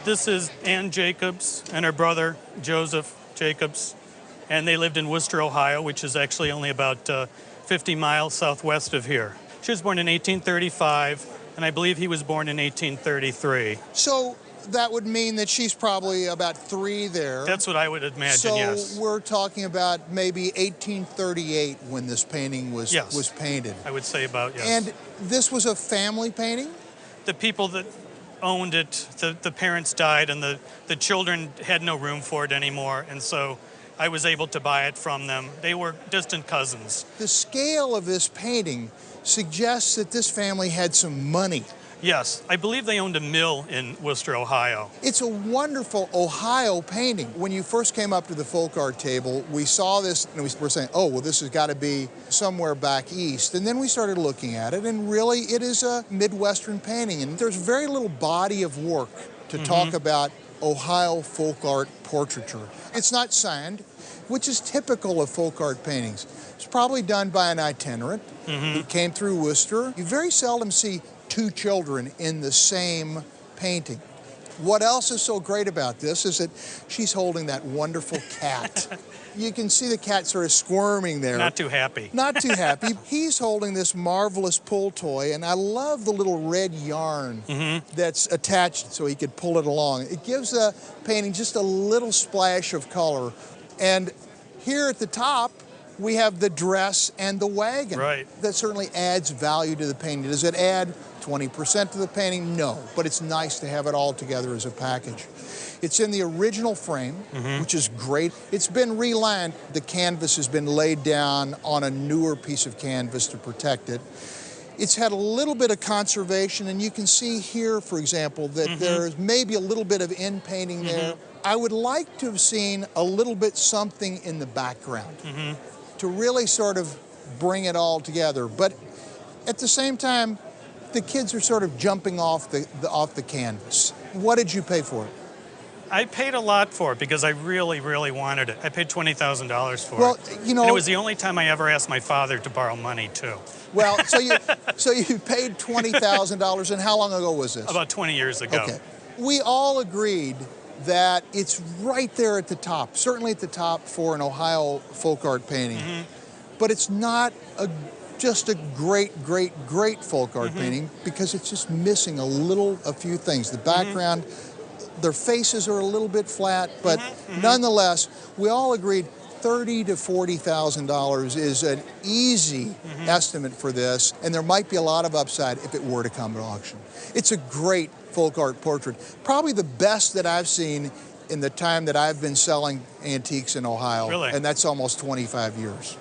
This is Ann Jacobs and her brother, Joseph Jacobs, and they lived in Worcester, Ohio, which is actually only about 50 miles southwest of here. She was born in 1835, and I believe he was born in 1833. So that would mean that she's probably about 3 there. That's what I would imagine, yes. So we're talking about maybe 1838 when this painting was painted. I would say about, yes. And this was a family painting? The people that owned it, the parents died, and the children had no room for it anymore, and so I was able to buy it from them. They were distant cousins. The scale of this painting suggests that this family had some money. Yes, I believe they owned a mill in Worcester, Ohio. It's a wonderful Ohio painting. When you first came up to the folk art table, we saw this and we were saying, oh, well, this has got to be somewhere back east. And then we started looking at it, and really it is a Midwestern painting. And there's very little body of work to talk about Ohio folk art portraiture. It's not signed, which is typical of folk art paintings. It's probably done by an itinerant who came through Worcester. You very seldom see 2 children in the same painting. What else is so great about this is that she's holding that wonderful cat. You can see the cat sort of squirming there. Not too happy. Not too happy. He's holding this marvelous pull toy, and I love the little red yarn that's attached so he could pull it along. It gives the painting just a little splash of color. And here at the top, we have the dress and the wagon. Right. That certainly adds value to the painting. Does it add 20% to the painting? No, but it's nice to have it all together as a package. It's in the original frame, which is great. It's been relined. The canvas has been laid down on a newer piece of canvas to protect it. It's had a little bit of conservation, and you can see here, for example, that there's maybe a little bit of in-painting there. I would like to have seen a little bit something in the background to really sort of bring it all together. But at the same time, the kids are sort of jumping off the canvas. What did you pay for it? I paid a lot for it because I really, really wanted it. I paid $20,000 for it. Well, you know, and it was the only time I ever asked my father to borrow money, too. Well, so you paid $20,000, and how long ago was this? About 20 years ago. Okay. We all agreed that it's right there at the top, certainly at the top for an Ohio folk art painting. But it's not just a great folk art painting because it's just missing a few things. The background, their faces are a little bit flat, but nonetheless, we all agreed $30,000 to $40,000 is an easy estimate for this, and there might be a lot of upside if it were to come to auction. It's a great folk art portrait, probably the best that I've seen in the time that I've been selling antiques in Ohio, Really? And that's almost 25 years.